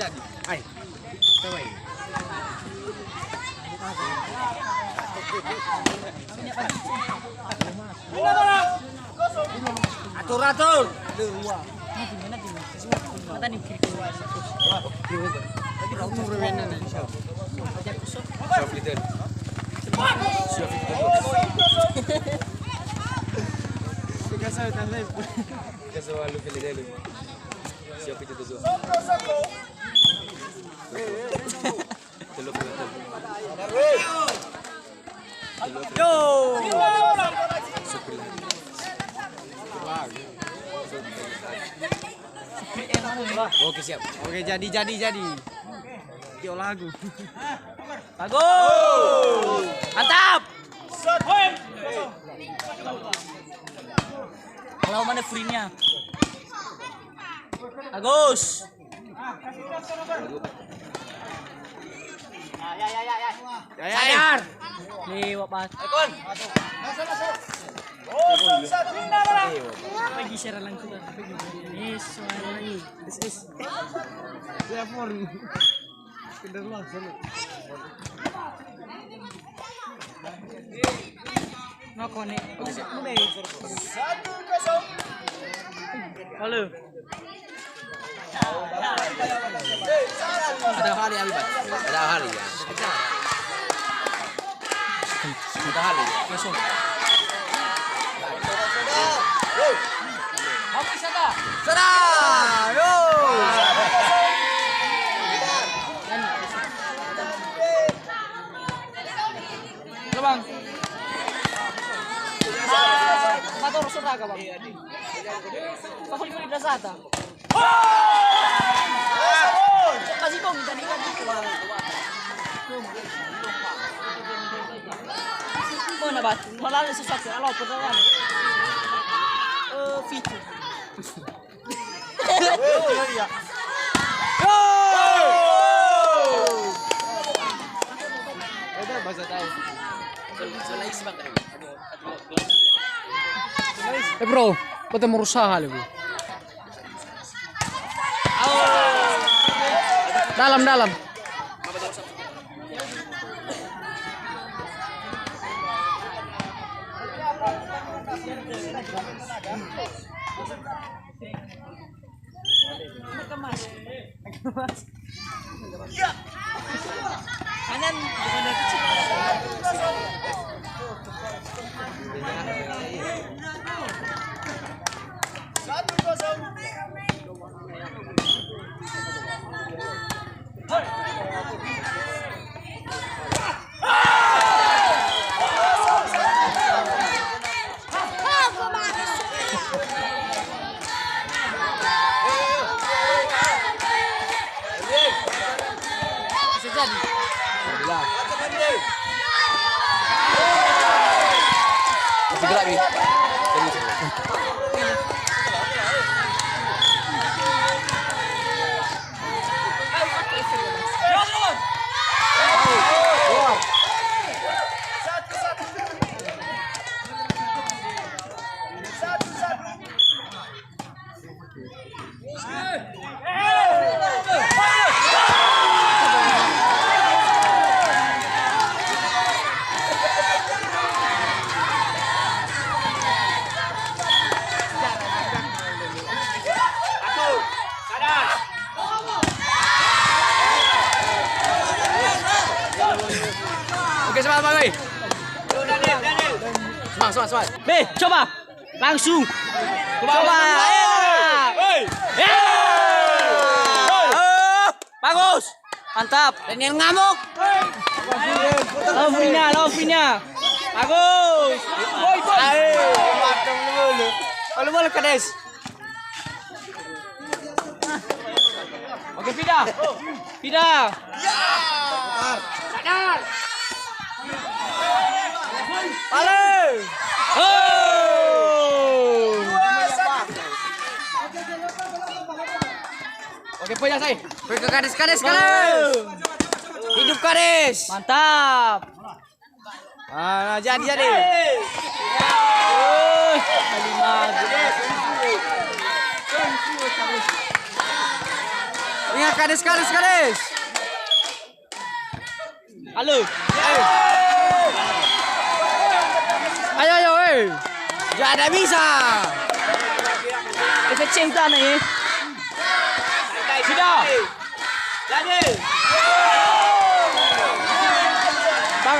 Jadi. Hai. Coba ini. Atur. Oke siap. Oke jadi. Yo lagu. Bagus. Mantap. Kalau mana free-nya? Bagus. Sadar. Lewat pas. Pagi share langsung. Yes, lagi. Ya pun. Sekedar langsung. No connect. 1-0. Halo. Ada kali Albat. Ada kali ya. Ada kali. Besok. Apa sada? Sada. Yo. Bang. Motor sudah ka bang? Pakuli ko ni Lazada. Kasi kung tadi kan Mana ba? Wala na sa sakit. Alaw pa naman. Fitu. Ada bahasa tayo. bro, ba't mo rusahan bro? Dalam. Kanan gimana kecil. Gerak ni. Oke, semangat Bang. Semangat. Be, coba. Langsung. Coba. Bagus. Mantap. Daniel ngamuk. Lawan free-nya. Bagus. Boy. Lu kades. Oke, Pida. Sadar. Pale. Oke, punya saya. Pergi ke kades. Hidup kades. Mantap. Jadi. Ingat kades. Halo. Ayo, Tidak bisa. Efek cinta nih. Sudah. Bang.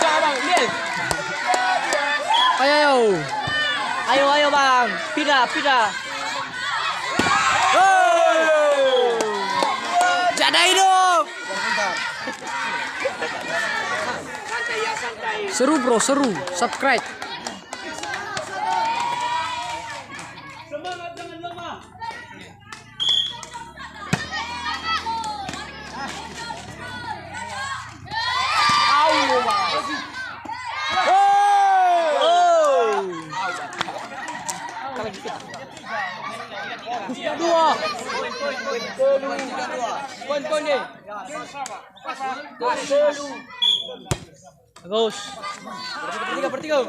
Coba bang, Nil. Ayo bang. Pindah. Tidak hidup. Seru bro, seru. Subscribe. Poin deh. Bagus. Bertiga.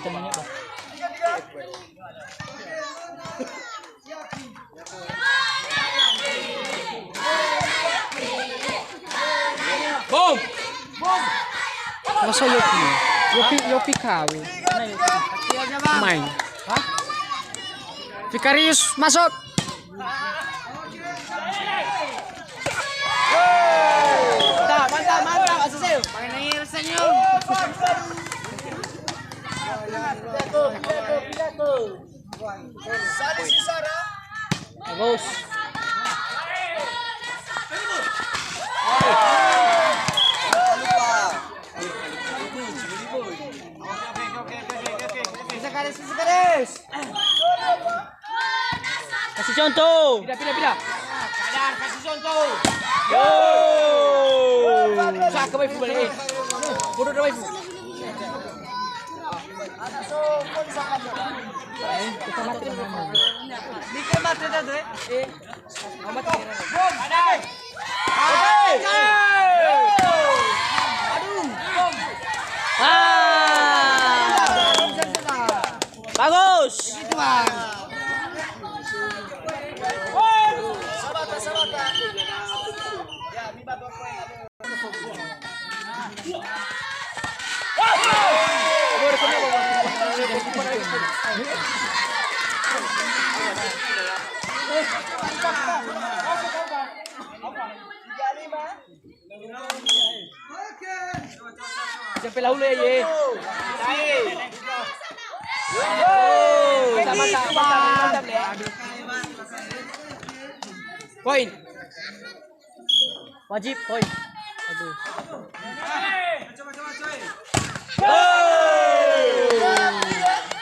Temannya bang. Boom. Masa Yopi kawin. Main. Hah? Vicarius masuk. Mantap. Asyik. Pakai nangis senyum. Bagus. Bisa kades. Kasih contoh. Pindah. Sadar, kasih contoh. Yo. Sa ke waifu balik. Bodoh dah waifu. Bikin mati dah tu. Amat. Ada. Aduh. Bagus. Gitu bang. Sampai lahulu ya ye. Mantap. Poin. Wajib poin. Aduh.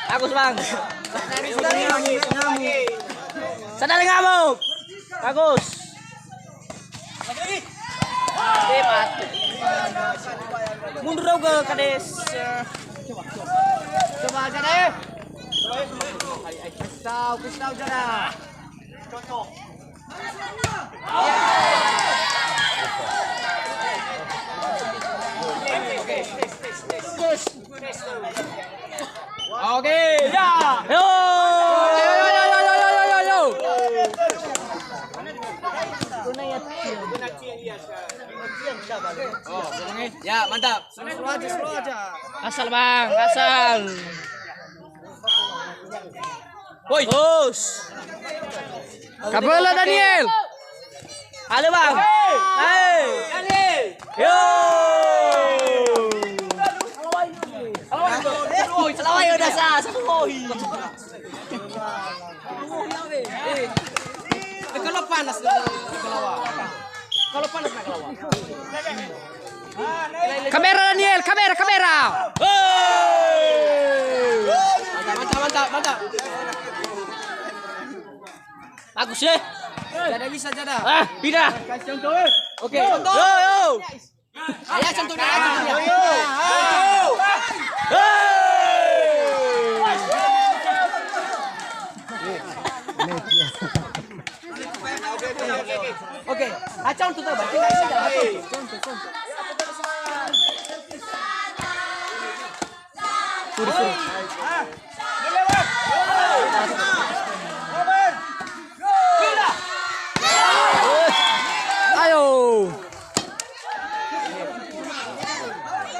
Bagus bang. Sadar ngamuk. Bagus. Mundur dong ke kades. Coba aja deh. Pistau aja. Contoh. Oke, ya. Yo. Ya, mantap. Slow aja. Asal bang, asal. Woi. Bos. Kabela Daniel. Halo bang. Hey. Daniel. Yo. Selawai udah sah, selawai. Kalau panas kalau panas nak kelawar. Kamera Daniel, kamera. Mantap. Bagus ya. Jada bisa jada. Pindah. Kasih contoh. Oke, contoh. Yo. Ayah contohnya. Oke, acau tu tak berarti nggak saja. Contoh. Suruh. Ayo.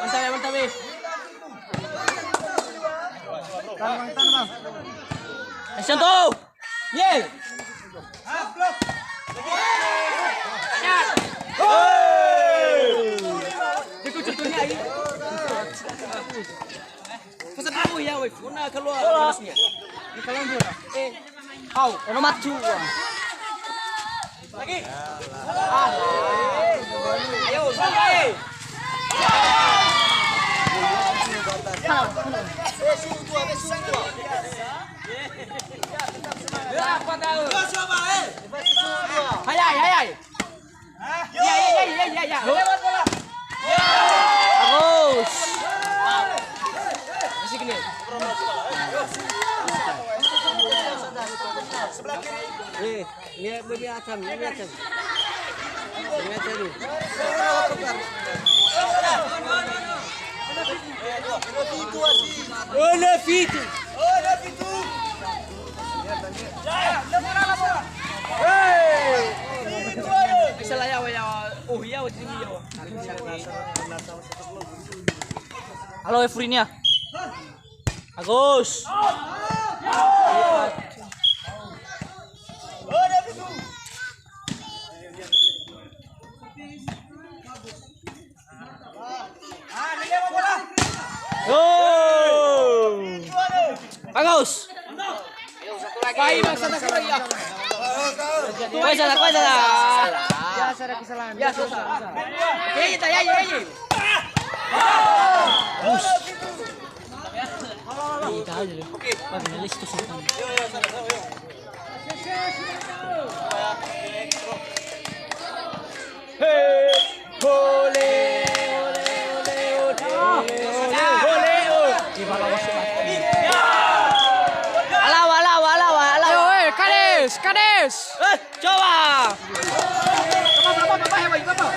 Mantap ya, mantap ya. Action tuh. Yel. Pesan aku ya, weh. Mana keluar bonusnya? Ini kalian bola. Ono maju. Lagi. Ayo, sampai. Hayai. Ya. Bagus. Masih gini. Sebelah kiri. Lihat bebe atam, lihat atam. Lihat dulu. Olha Fito. Salah ya. Oh ya, ini ya. Halo Efrinia. Agus. Bagus. Baik maksudnya ya. Kau salah. Biasa ada kesalahan. Biasa. Ya. Bus. Kita aja deh. Bagi nulis kesulitan. Kades. Coba. Bapak.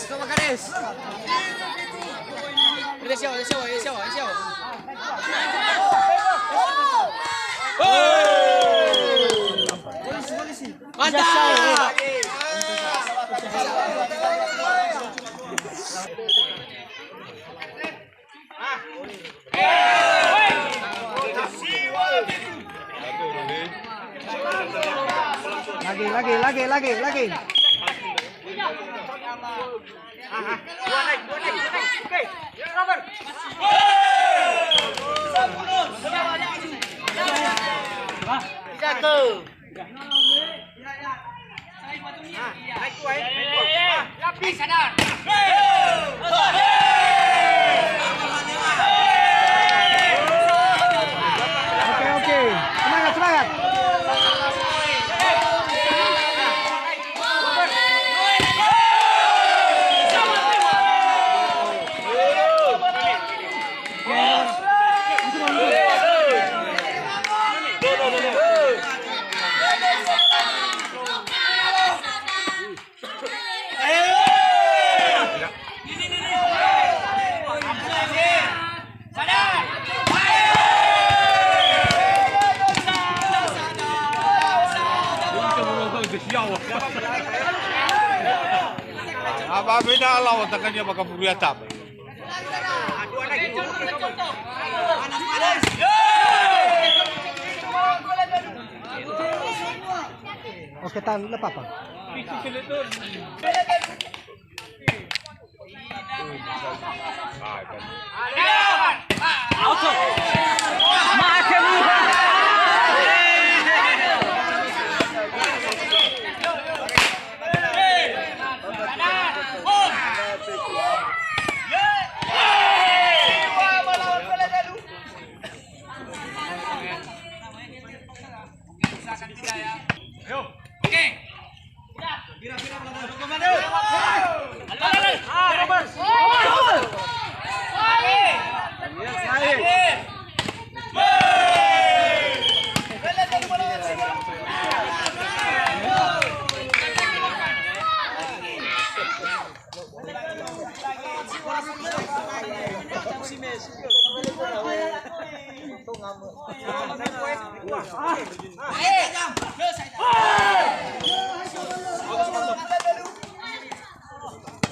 Coba Kades. Deixa eu. Mantap. Lagi. Dua naik. Oke. Robert. Satu. Naik kuat. Lapis sadar. Oke. Semangat. Apa beda lawan tangan dia bakal buru atap. Oke, tahan lepas apa?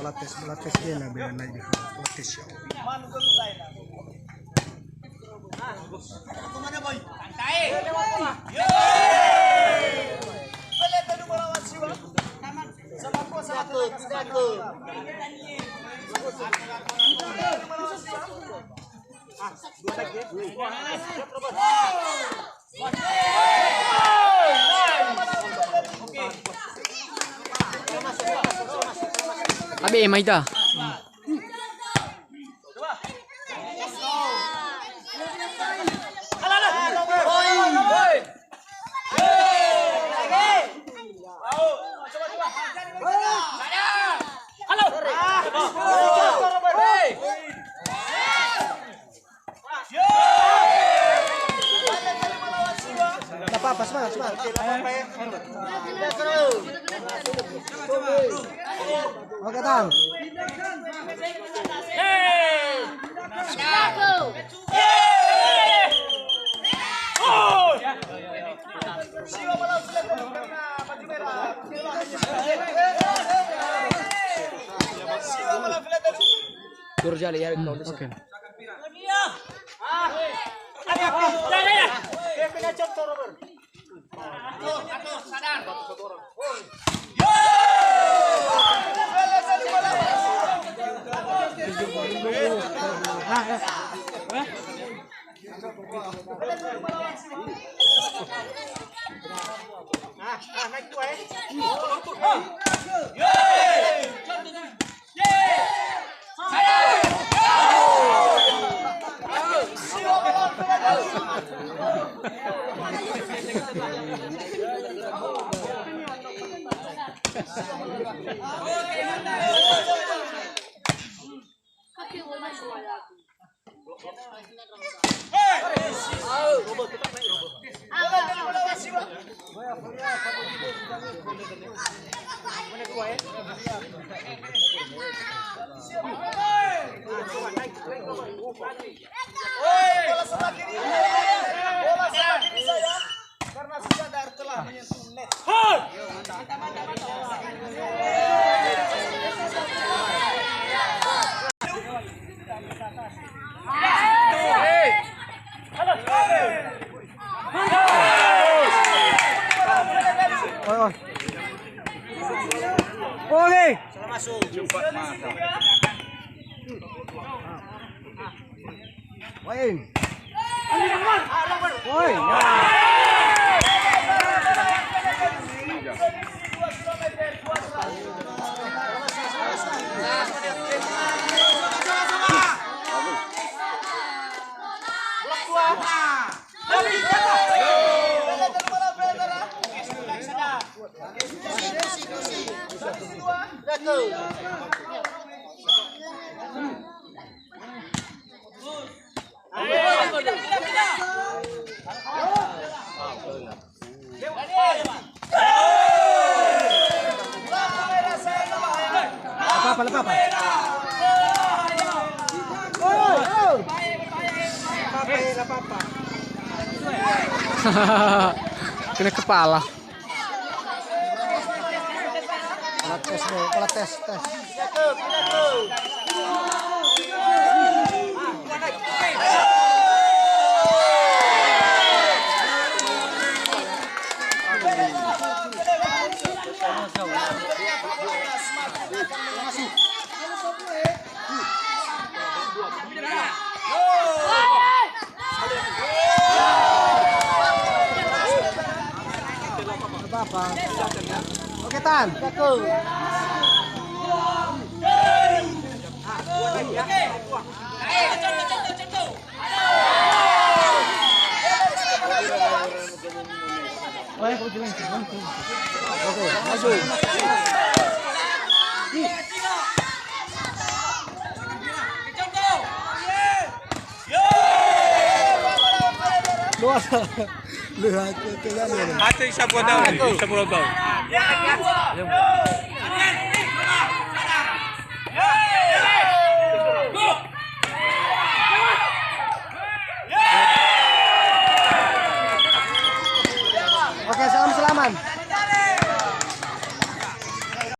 Bola tes dia na biar naik di bola tes ya. Abi, Maida. Enggak apa-apa, semangat. Oke, Tan. Turjali ya. Oke. Karena sadar telah menyentuh net. Oke. Masuk. Poin. Poin. Apa? Kena kepala. Bola tes. Apa? Oke, Tan. Oke, maju. Luas. Lihat kayaknya. Ate isa po daw. Oke, salam salaman.